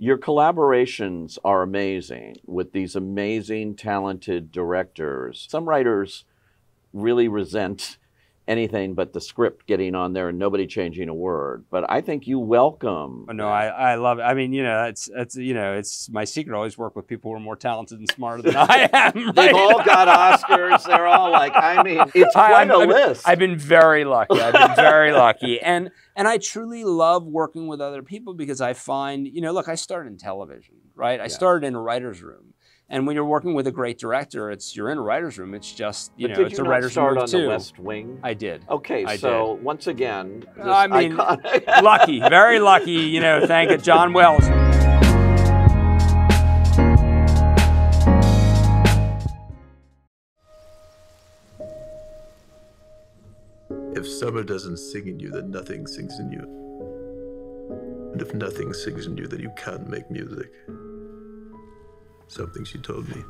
Your collaborations are amazing with these amazing, talented directors. Some writers really resent anything but the script getting on there and nobody changing a word. But I think you welcome. No, I love it. I mean, you know, it's my secret. I always work with people who are more talented and smarter than I am. Right? They've all got Oscars. They're all like, I mean, it's quite a list. I've been very lucky. I've been very lucky. And I truly love working with other people because I find, you know, look, I started in television, right? I started in a writer's room. And when you're working with a great director, you're in a writer's room. It's just, you know, it's a writer's room too. Did you not start on the West Wing? I did. Okay, so once again, I mean, iconic. lucky, very lucky, you know, thank it, John Wells. If summer doesn't sing in you, then nothing sings in you. And if nothing sings in you, then you can't make music. Something she told me.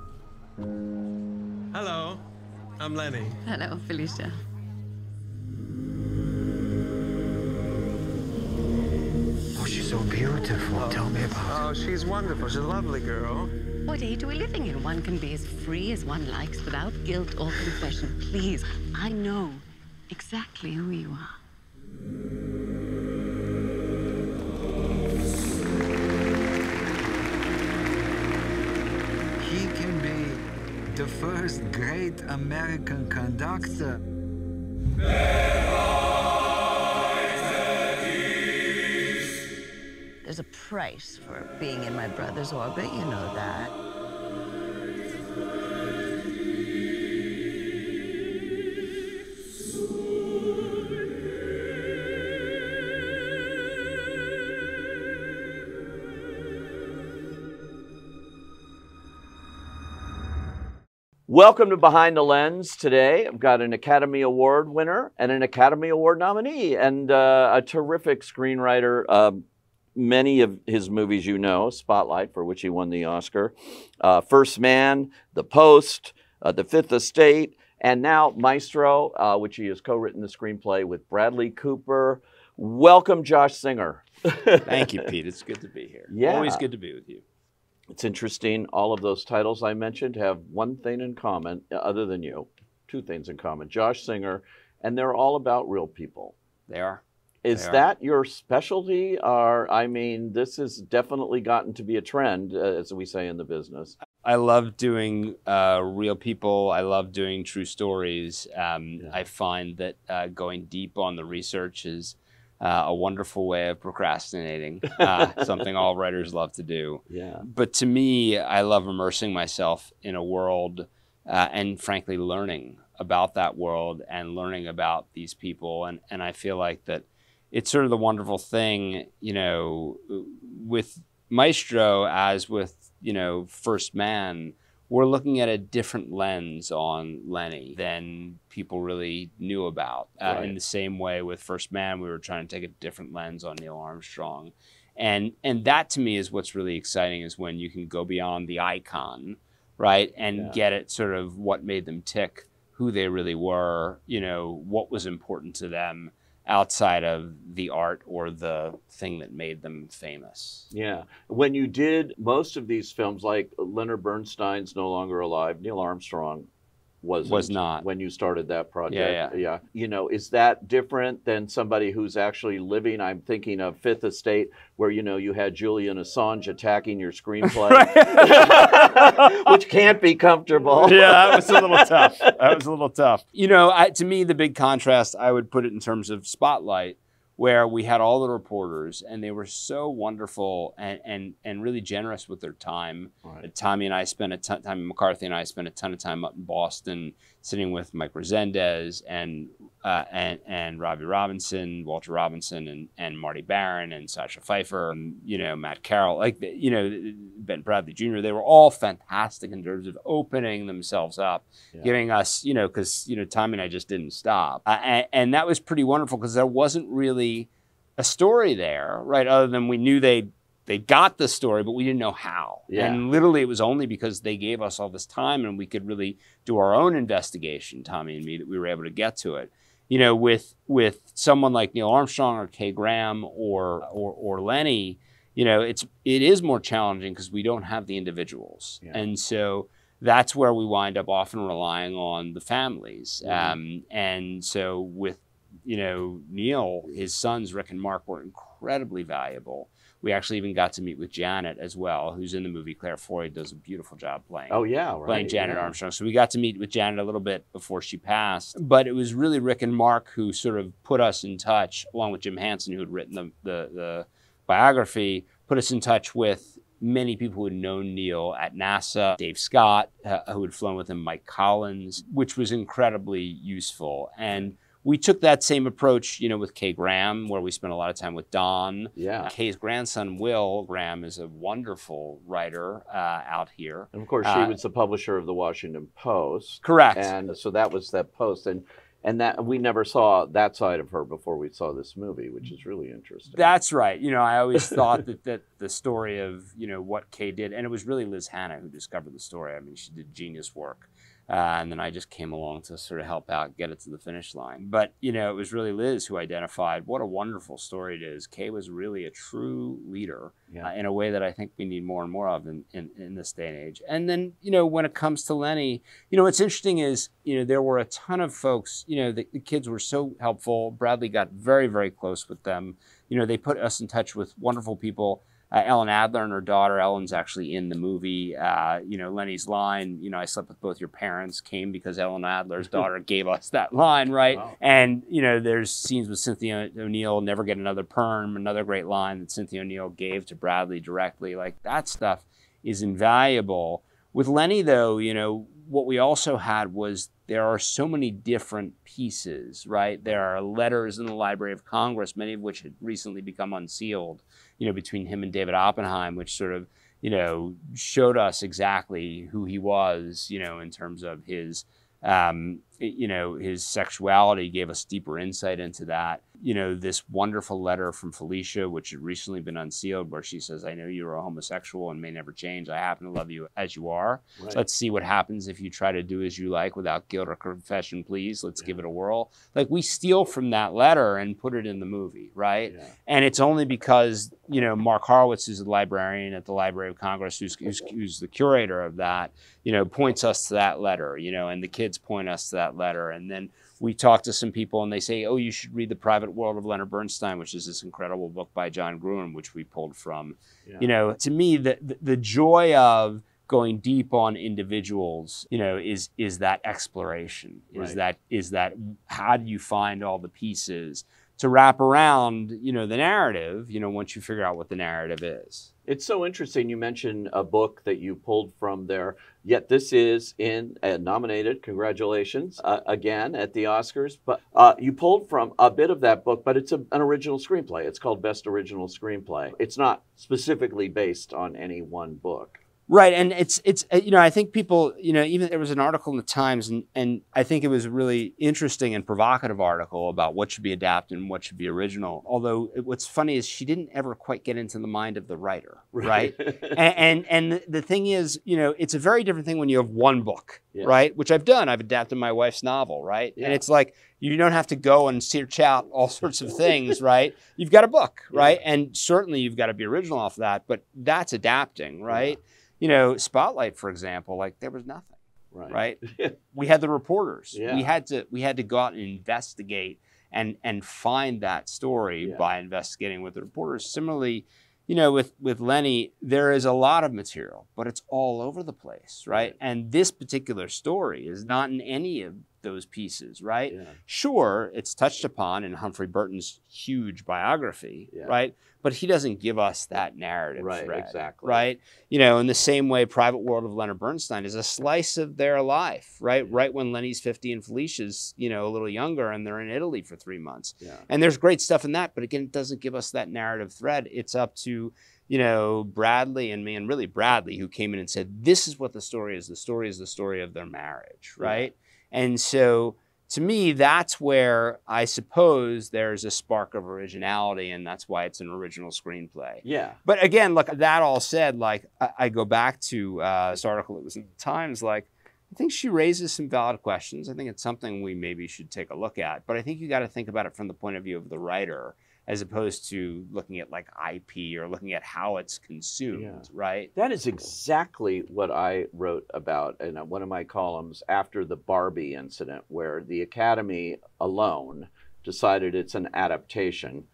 Hello, I'm Lenny. Hello, Felicia. Oh, she's so beautiful. Tell me about her. Oh, she's wonderful. She's a lovely girl. What age are we living in? One can be as free as one likes without guilt or confession. Please, I know exactly who you are. He can be the first great American conductor. There's a price for being in my brother's orbit, you know that. Welcome to Behind the Lens. Today, I've got an Academy Award winner and an Academy Award nominee and a terrific screenwriter. Many of his movies you know, Spotlight, for which he won the Oscar, First Man, The Post, The Fifth Estate, and now Maestro, which he has co-written the screenplay with Bradley Cooper. Welcome, Josh Singer. Thank you, Pete. It's good to be here. Yeah. Always good to be with you. It's interesting, all of those titles I mentioned have one thing in common, other than you, two things in common. Josh Singer, and they're all about real people. They are. Is that your specialty? Or, I mean, this has definitely gotten to be a trend, as we say in the business. I love doing real people. I love doing true stories. I find that going deep on the research is a wonderful way of procrastinating, something all writers love to do. Yeah. But to me, I love immersing myself in a world and frankly learning about that world and learning about these people. And I feel like that it's sort of the wonderful thing, you know, with Maestro as with, you know, First Man, we're looking at a different lens on Lenny than people really knew about. Right. In the same way with First Man, we were trying to take a different lens on Neil Armstrong. And that to me is what's really exciting, is when you can go beyond the icon, right? And get at sort of what made them tick, who they really were, you know, what was important to them outside of the art or the thing that made them famous. Yeah. When you did most of these films, like Leonard Bernstein's No Longer Alive, Neil Armstrong was not when you started that project. Yeah. You know, is that different than somebody who's actually living? I'm thinking of Fifth Estate, where, you know, you had Julian Assange attacking your screenplay, which can't be comfortable. Yeah, that was a little tough. That was a little tough. You know, to me, the big contrast, I would put it in terms of Spotlight, where we had all the reporters and they were so wonderful and really generous with their time. Right. Tommy McCarthy and I spent a ton of time up in Boston sitting with Mike Resendez and Robbie Robinson, Walter Robinson, and Marty Baron and Sasha Pfeiffer, and, you know, Matt Carroll, like, you know, Ben Bradley Jr. They were all fantastic in terms of opening themselves up, giving us, you know, because, you know, Tommy and I just didn't stop. And that was pretty wonderful because there wasn't really a story there, right? Other than we knew they got the story, but we didn't know how. Yeah. And literally it was only because they gave us all this time and we could really do our own investigation, Tommy and me, that we were able to get to it. You know, with someone like Neil Armstrong or Kay Graham or Lenny, it is more challenging because we don't have the individuals. Yeah. And so that's where we wind up often relying on the families. And so with, Neil, his sons, Rick and Mark, were incredibly valuable. We actually even got to meet with Janet as well, who's in the movie. Claire Foy does a beautiful job playing. Oh, yeah, right. Playing Janet Armstrong. So we got to meet with Janet a little bit before she passed. But it was really Rick and Mark who sort of put us in touch, along with Jim Hansen, who had written the biography, put us in touch with many people who had known Neil at NASA, Dave Scott, who had flown with him, Mike Collins, which was incredibly useful. And we took that same approach, with Kay Graham, where we spent a lot of time with Don. Yeah. Kay's grandson, Will Graham, is a wonderful writer out here. And of course, she was the publisher of the Washington Post. Correct. And so that was that Post. And that we never saw that side of her before we saw this movie, which is really interesting. That's right. I always thought that the story of, what Kay did, and it was really Liz Hannah who discovered the story. I mean, she did genius work. And then I just came along to sort of help out, get it to the finish line. But, it was really Liz who identified what a wonderful story it is. Kay was really a true leader in a way that I think we need more and more of in this day and age. And then, when it comes to Lenny, what's interesting is, there were a ton of folks, the kids were so helpful. Bradley got very, very close with them. They put us in touch with wonderful people. Ellen Adler and her daughter, Ellen's actually in the movie. Lenny's line, I slept with both your parents, came because Ellen Adler's daughter gave us that line, right? Wow. And, there's scenes with Cynthia O'Neill, never get another perm, another great line that Cynthia O'Neill gave to Bradley directly. Like, that stuff is invaluable. With Lenny, though, what we also had was there are so many different pieces, right? There are letters in the Library of Congress, many of which had recently become unsealed, between him and David Oppenheim, which sort of, showed us exactly who he was, in terms of his, his sexuality, gave us deeper insight into that. This wonderful letter from Felicia, which had recently been unsealed, where she says, I know you're a homosexual and may never change. I happen to love you as you are. Right. Let's see what happens if you try to do as you like without guilt or confession, please. Let's give it a whirl. Like, we steal from that letter and put it in the movie, right? Yeah. And it's only because, Mark Horowitz, who's the librarian at the Library of Congress, who's the curator of that, points us to that letter, and the kids point us to that letter. And then we talk to some people and they say, oh, you should read The Private World of Leonard Bernstein, which is this incredible book by John Gruen, which we pulled from. Yeah. To me, the joy of going deep on individuals, is that exploration, right. is that how do you find all the pieces to wrap around, the narrative, once you figure out what the narrative is. It's so interesting. You mentioned a book that you pulled from there, yet this is nominated, congratulations, again at the Oscars. But you pulled from a bit of that book, but it's an original screenplay. It's called Best Original Screenplay. It's not specifically based on any one book. Right, and it's I think people, even there was an article in the Times, and I think it was a really interesting and provocative article about what should be adapted and what should be original. Although what's funny is she didn't ever quite get into the mind of the writer, right? and the thing is, it's a very different thing when you have one book, yeah. right? Which I've done. I've adapted my wife's novel, right? Yeah. And it's like, you don't have to go and search out all sorts of things, right? You've got a book, right? Yeah. And certainly you've got to be original off that, but that's adapting, right? Yeah. Spotlight, for example, like, there was nothing, right? We had the reporters. Yeah. We had to go out and investigate and find that story by investigating with the reporters. Similarly, with Lenny, there is a lot of material, but it's all over the place, right? And this particular story is not in any of those pieces, right? Yeah. Sure, it's touched upon in Humphrey Burton's huge biography, right? But he doesn't give us that narrative thread, exactly. Right? In the same way, Private World of Leonard Bernstein is a slice of their life, right? Yeah. Right when Lenny's 50 and Felicia's, a little younger, and they're in Italy for 3 months. Yeah. And there's great stuff in that, but again, it doesn't give us that narrative thread. It's up to, Bradley and me, and really Bradley, who came in and said, this is what the story is. The story is the story of their marriage, right? Yeah. And so, to me, that's where I suppose there's a spark of originality, and that's why it's an original screenplay. Yeah. But again, look, that all said, like, I go back to this article that was in the Times, like, I think she raises some valid questions. I think it's something we maybe should take a look at. But I think you got to think about it from the point of view of the writer. as opposed to looking at like IP or looking at how it's consumed, right? That is exactly what I wrote about in one of my columns after the Barbie incident, where the Academy alone decided it's an adaptation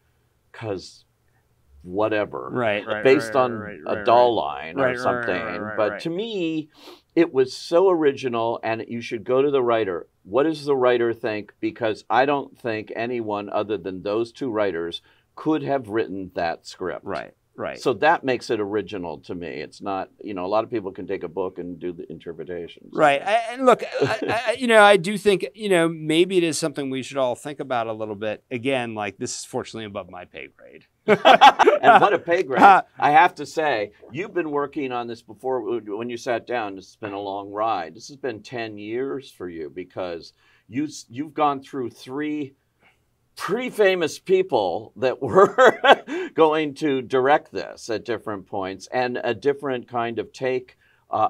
because whatever, based on a doll line or something. But to me, it was so original, and you should go to the writer. What does the writer think? Because I don't think anyone other than those two writers could have written that script. Right. So that makes it original to me. It's not, a lot of people can take a book and do the interpretations. Right. And look, I do think, maybe it is something we should all think about a little bit. Again, like, this is fortunately above my pay grade. And what a pay grade. I have to say, you've been working on this before when you sat down. This has been a long ride. This has been 10 years for you because you've gone through three pretty famous people that were going to direct this at different points and a different kind of take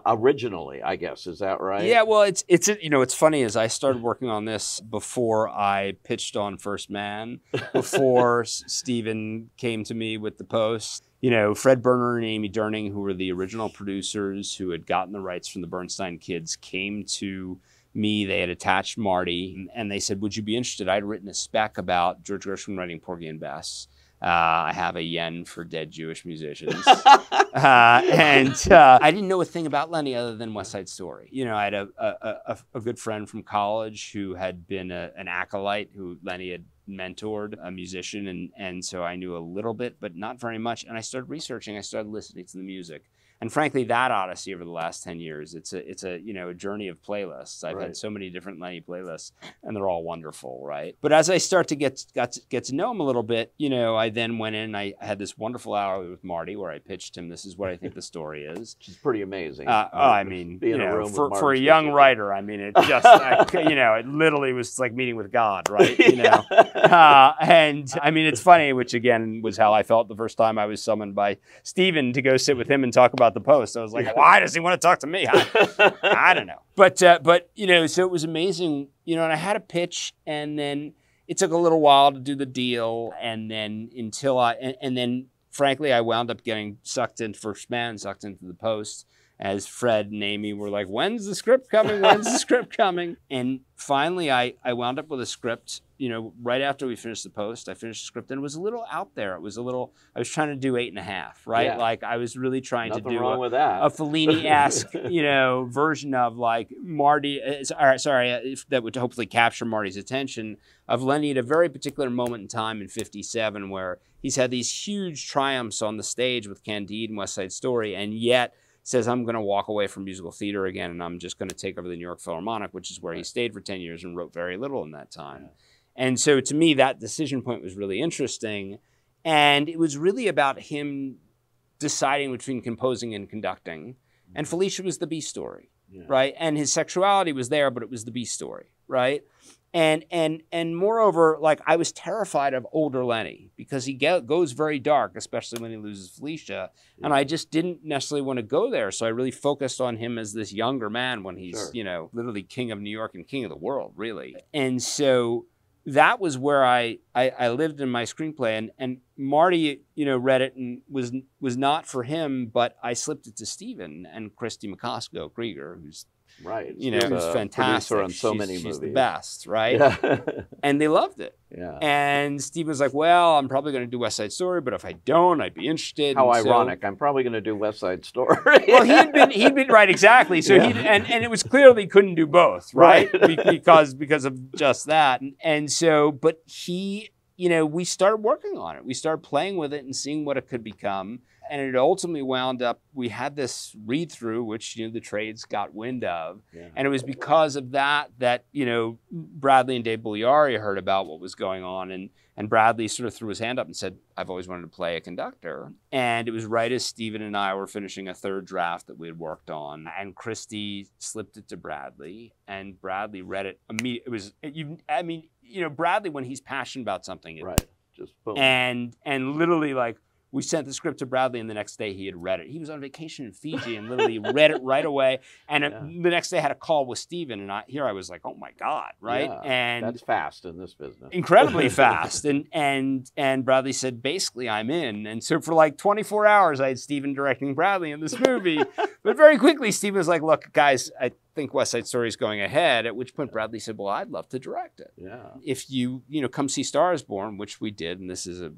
originally, I guess. Is that right? Yeah, well, it's funny as I started working on this before I pitched on First Man, before Steven came to me with the Post. Fred Berner and Amy Durning, who were the original producers who had gotten the rights from the Bernstein kids, came to me. They had attached Marty, and they said, would you be interested? I'd written a spec about George Gershwin writing Porgy and Bess. I have a yen for dead Jewish musicians. And I didn't know a thing about Lenny other than West Side Story. I had a good friend from college who had been an acolyte who Lenny had mentored, a musician, and so I knew a little bit, but not very much. And I started researching. I started listening to the music. And frankly, that odyssey over the last 10 years, it's a journey of playlists. I've had so many different Lenny playlists, and they're all wonderful, right? But as I start to get to know him a little bit, I then went in and I had this wondertal hour with Marty where I pitched him, this is what I think the story is. Which is pretty amazing. I mean, for a young writer, I mean, it just, it literally was like meeting with God, right? And I mean, it's funny, which again was how I felt the first time I was summoned by Steven to go sit with him and talk about the Post. I was like, why does he want to talk to me? I don't know. But so it was amazing, and I had a pitch, and then it took a little while to do the deal, and then then frankly, I wound up getting sucked into First Man, sucked into the Post, as Fred and Amy were like, when's the script coming? When's the script coming? And finally, I wound up with a script, right after we finished the Post. I finished the script, and it was a little out there. I was trying to do 8.5, right? Yeah. Like, I was really trying Nothing to do wrong with that. a Fellini-esque, version of like Marty, that would hopefully capture Marty's attention, of Lenny at a very particular moment in time in 57 where he's had these huge triumphs on the stage with Candide and West Side Story, and yet says, I'm going to walk away from musical theater again, and I'm just going to take over the New York Philharmonic, which is where he stayed for 10 years and wrote very little in that time. Yeah. And so to me, that decision point was really interesting. And it was really about him deciding between composing and conducting. And Felicia was the B story, right? And his sexuality was there, but it was the B story, right? And moreover, like, I was terrified of older Lenny because he goes very dark, especially when he loses Felicia. Yeah. And I just didn't necessarily want to go there. So I really focused on him as this younger man when he's, literally king of New York and king of the world, really. And so that was where I lived in my screenplay. And Marty, read it and was not for him, but I slipped it to Steven and Christy McCosco Krieger, who's who's fantastic. On so many movies. She's the best, right? Yeah. And they loved it. Yeah. And Steve was like, well, I'm probably going to do West Side Story, but if I don't, I'd be interested. How ironic. I'm probably going to do West Side Story. Well, he'd been right, exactly. So and it was clear that he couldn't do both, right? because of just that. And so, but he, we started working on it. We started playing with it and seeing what it could become. And it ultimately wound up, we had this read-through, which, the trades got wind of. Yeah. And it was because of that, Bradley and Dave Bugliari heard about what was going on. And Bradley sort of threw his hand up and said, I've always wanted to play a conductor. And it was right as Steven and I were finishing a third draft that we had worked on. And Christy slipped it to Bradley. And Bradley read it immediately. It was, Bradley, when he's passionate about something. Right, just boom. And literally, like, We sent the script to Bradley, and the next day he had read it. He was on vacation in Fiji and literally read it right away. And the next day I had a call with Steven, and I was like, oh my God, right? Yeah, and that's fast in this business. Incredibly fast. And Bradley said, basically, I'm in. And so for like 24 hours, I had Steven directing Bradley in this movie. But very quickly, Steven was like, look, guys, I think West Side Story is going ahead, at which point Bradley said, well, I'd love to direct it. Yeah. If you come see Star is Born, which we did, and this is a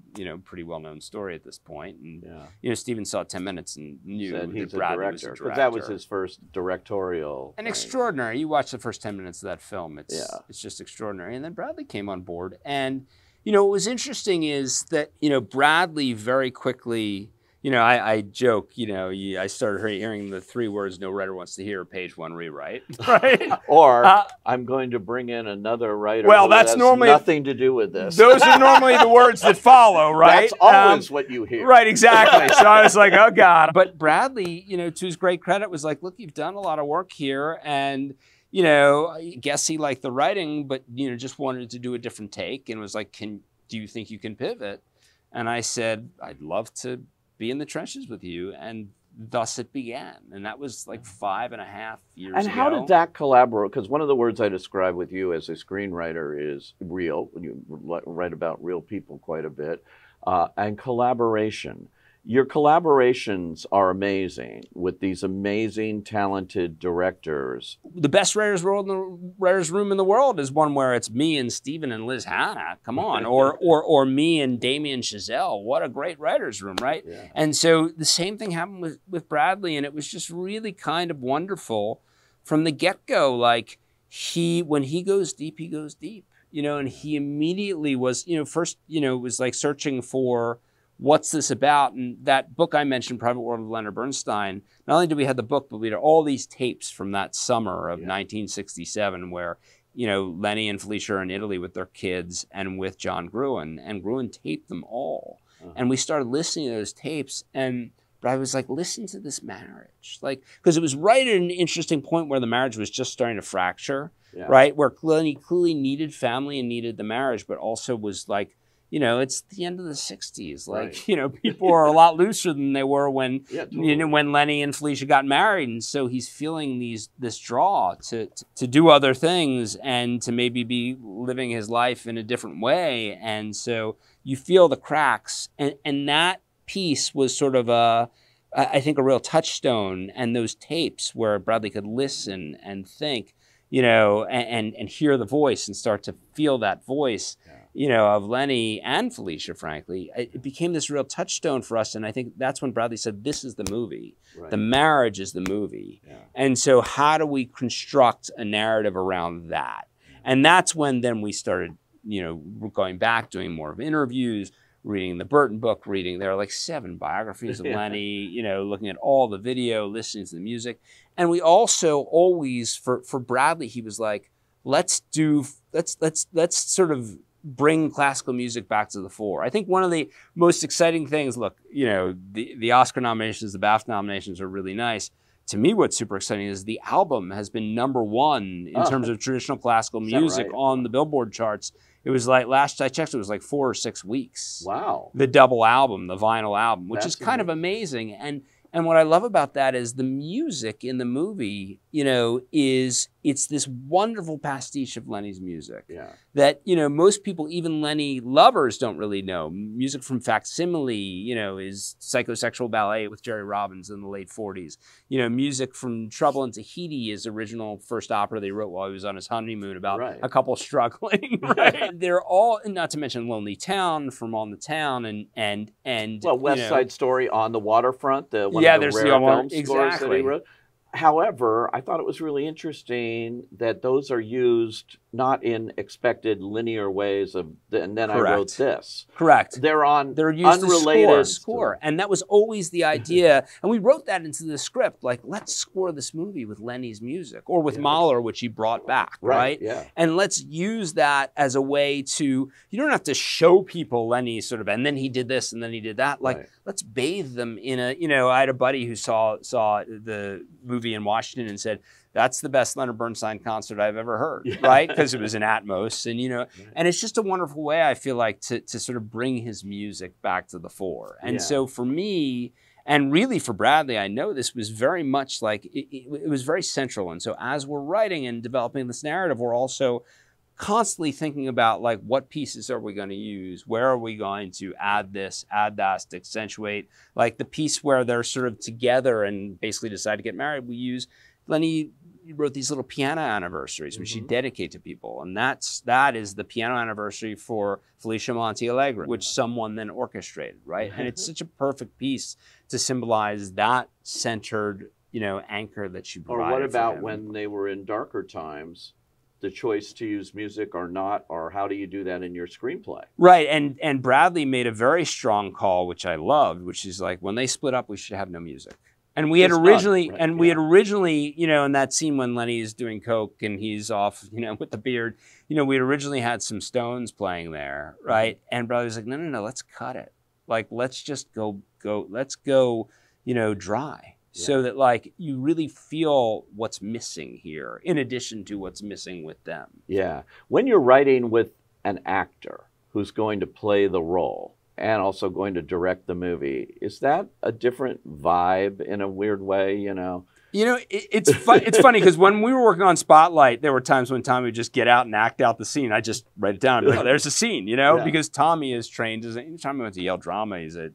pretty well-known story at this point. And Steven saw 10 minutes and knew that Bradley was a director. Because that was his first directorial. And extraordinary. You watch the first 10 minutes of that film, it's just extraordinary. And then Bradley came on board. And, what was interesting is that, Bradley very quickly, I joke, I started hearing the 3 words no writer wants to hear, page 1 rewrite, right? Or I'm going to bring in another writer that's has normally nothing to do with this. Those are normally the words that follow, right? That's always what you hear. Right, exactly. So I was like, oh God. But Bradley, to his great credit, was like, look, you've done a lot of work here, and I guess he liked the writing, but just wanted to do a different take, and was like, do you think you can pivot? And I said, I'd love to be in the trenches with you, and thus it began. And that was like 5.5 years ago. And how did that collaborate? Because one of the words I describe with you as a screenwriter is real. You write about real people quite a bit, and collaboration. Your collaborations are amazing with these amazing, talented directors. The best writers' room in the world is one where it's me and Steven and Liz Hannah. Come on, or me and Damien Chazelle. What a great writers' room, right? Yeah. And so the same thing happened with Bradley, and it was just really kind of wonderful from the get-go. Like when he goes deep, he goes deep. And he immediately was, first, was like searching for, what's this about? And that book I mentioned, Private World of Leonard Bernstein, not only did we have the book, but we had all these tapes from that summer of 1967 where, Lenny and Felicia are in Italy with their kids and with John Gruen, and Gruen taped them all. And we started listening to those tapes, and I was like, listen to this marriage. Like, because it was right at an interesting point where the marriage was just starting to fracture, right? Where Lenny clearly needed family and needed the marriage, but also was like, it's the end of the 60s. Like, people are a lot looser than they were when, when Lenny and Felicia got married. And so he's feeling this draw to do other things and to maybe be living his life in a different way. And so you feel the cracks. And that piece was sort of I think a real touchstone. And those tapes where Bradley could listen and think, and hear the voice and start to feel that voice. Of Lenny and Felicia, frankly, it became this real touchstone for us. And I think that's when Bradley said, this is the movie. Right. The marriage is the movie. Yeah. And so how do we construct a narrative around that? And that's when then we started, going back, doing more of interviews, reading the Burton book, there are like 7 biographies of Lenny, looking at all the video, listening to the music. And we also always, for Bradley, he was like, let's sort of bring classical music back to the fore. I think one of the most exciting things, look, the Oscar nominations, the BAFTA nominations are really nice. To me, what's super exciting is the album has been #1 in terms of traditional classical music on the Billboard charts. It was like, last I checked, it was like 4 or 6 weeks. Wow. The double album, the vinyl album, which is kind of amazing. And what I love about that is the music in the movie, it's this wonderful pastiche of Lenny's music that, most people, even Lenny lovers, don't really know. Music from Facsimile, is Psychosexual Ballet with Jerry Robbins in the late 40s. Music from Trouble in Tahiti is original first opera they wrote while he was on his honeymoon about a couple struggling. Right? They're all, not to mention Lonely Town from On the Town and West Side Story on the Waterfront, the one of the rare film scores that he wrote. However, I thought it was really interesting that those are used not in expected linear ways of, and then I wrote this. Correct. They're used unrelated score. And that was always the idea. And we wrote that into the script, like, let's score this movie with Lenny's music, or with Mahler, which he brought back, right? Yeah. And let's use that as a way to, you don't have to show people Lenny sort of, and then he did this, and then he did that. Like, let's bathe them in a, I had a buddy who saw the movie in Washington and said, that's the best Leonard Bernstein concert I've ever heard, right? Because it was in Atmos, and and it's just a wonderful way, I feel like, to sort of bring his music back to the fore. And so for me, and really for Bradley, I know this was very much like, it was very central. And so as we're writing and developing this narrative, we're also constantly thinking about, like, what pieces are we going to use? Where are we going to add this, add that to accentuate? Like the piece where they're sort of together and basically decide to get married, Lenny wrote these little piano anniversaries, which he dedicated to people. And that is the piano anniversary for Felicia Montealegre, which someone then orchestrated, right? And it's such a perfect piece to symbolize that centered, anchor that you provided. Or what about when they were in darker times, the choice to use music or not, or how do you do that in your screenplay? Right, and Bradley made a very strong call, which I loved, which is like, when they split up, we should have no music. And we had originally, in that scene when Lenny is doing coke and he's off, with the beard, we had originally had some Stones playing there, right? And Bradley was like, no, let's cut it. Like, let's just let's go, dry. So that, like, you really feel what's missing here, in addition to what's missing with them. Yeah. When you're writing with an actor who's going to play the role and also going to direct the movie, is that a different vibe in a weird way, It's funny because when we were working on Spotlight, there were times when Tommy would just get out and act out the scene. I just write it down and be like, there's a scene, because Tommy is trained Tommy went to Yale Drama. He's a,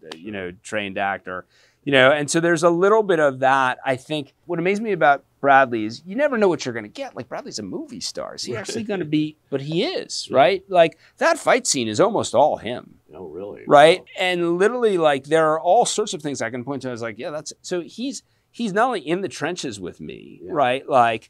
trained actor. And so there's a little bit of that. I think what amazed me about Bradley is you never know what you're going to get. Like, Bradley's a movie star. Is he actually going to be, but he is, right? Like, that fight scene is almost all him. Oh, really? Right? Oh. And literally, like, there are all sorts of things I can point to. I was like, yeah, so he's not only in the trenches with me, right? Like,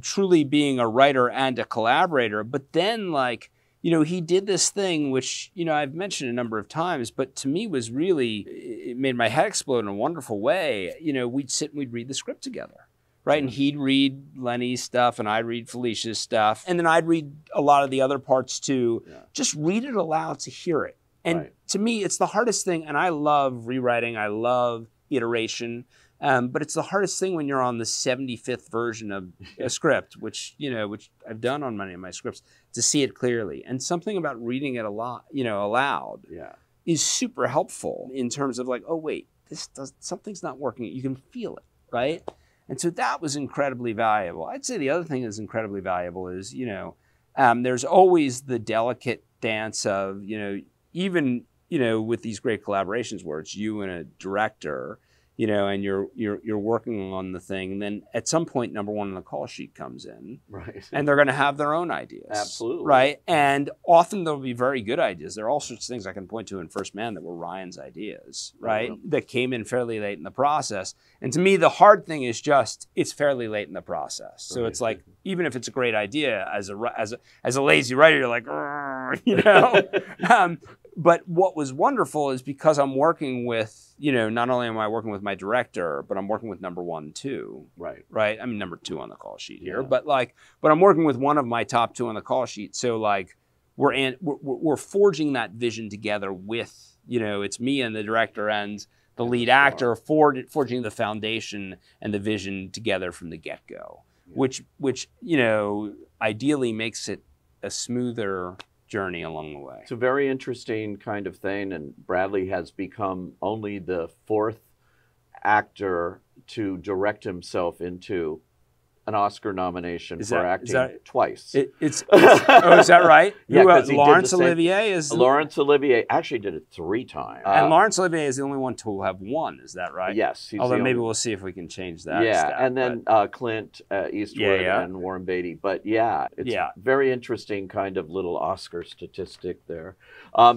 truly being a writer and a collaborator, but then, like, he did this thing, which, I've mentioned a number of times, but to me was really, it made my head explode in a wonderful way. We'd sit and we'd read the script together, right? And he'd read Lenny's stuff and I'd read Felicia's stuff. And then I'd read a lot of the other parts too. Yeah. Just read it aloud to hear it. And to me, it's the hardest thing. And I love rewriting. I love iteration. But it's the hardest thing when you're on the 75th version of a script, which I've done on many of my scripts, to see it clearly. And something about reading it aloud is super helpful in terms of, like, oh, wait, something's not working. You can feel it, right? And so that was incredibly valuable. I'd say the other thing that's incredibly valuable is, there's always the delicate dance of, even, with these great collaborations where it's you and a director, and you're working on the thing. And then at some point, number one on the call sheet comes in. Right. And they're going to have their own ideas. Absolutely. Right. And often there'll be very good ideas. There are all sorts of things I can point to in First Man that were Ryan's ideas, right? That came in fairly late in the process. And to me, the hard thing is just, it's fairly late in the process. So it's like, even if it's a great idea, as a lazy writer, you're like, but what was wonderful is because I'm working with, not only am I working with my director, but I'm working with number one too. Right. Right. I mean, number two on the call sheet here, but I'm working with one of my top two on the call sheet. So, like, we're forging that vision together with, it's me and the director and the lead actor forging the foundation and the vision together from the get-go, which ideally makes it a smoother journey along the way. It's a very interesting kind of thing, and Bradley has become only the fourth actor to direct himself into an Oscar nomination for acting twice. Is that right? Yeah, Laurence Olivier is... Laurence Olivier actually did it 3 times. And Laurence Olivier is the only one to have won, is that right? Yes. Although maybe we'll see if we can change that. Yeah, and then Clint Eastwood and Warren Beatty. But it's a very interesting kind of little Oscar statistic there.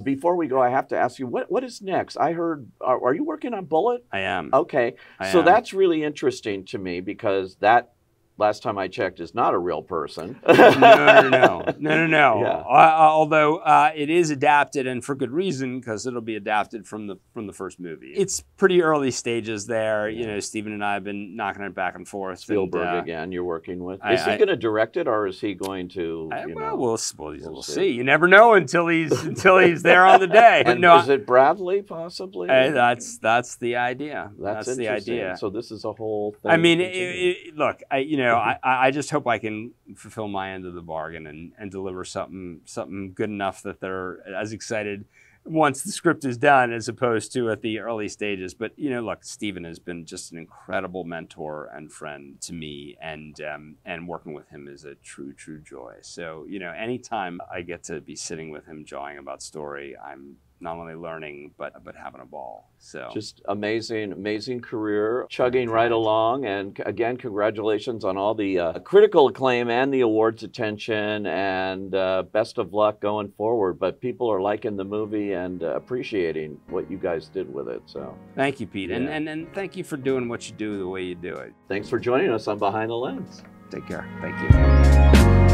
Before we go, I have to ask you, what is next? I heard, are you working on Bullet? I am. Okay. So that's really interesting to me because that last time I checked, is not a real person. No. Yeah. Although it is adapted, and for good reason, because it'll be adapted from the first movie. It's pretty early stages there. You know, Stephen and I have been knocking it back and forth. Spielberg again, you're working with. Is he going to direct it, or is he going to? We'll see. You never know until he's there on the day. And no, is it Bradley possibly? That's the idea. That's the idea. So this is a whole thing. I mean, look, I just hope I can fulfill my end of the bargain and deliver something good enough that they're as excited once the script is done as opposed to at the early stages. But, look, Stephen has been just an incredible mentor and friend to me, and working with him is a true joy. So, anytime I get to be sitting with him jawing about story, I'm not only learning, but having a ball. So just amazing career, chugging right along. And again, congratulations on all the critical acclaim and the awards attention, and best of luck going forward. But people are liking the movie and appreciating what you guys did with it. So thank you, Pete. Yeah. And thank you for doing what you do the way you do it. Thanks for joining us on Behind the Lens. Take care. Thank you.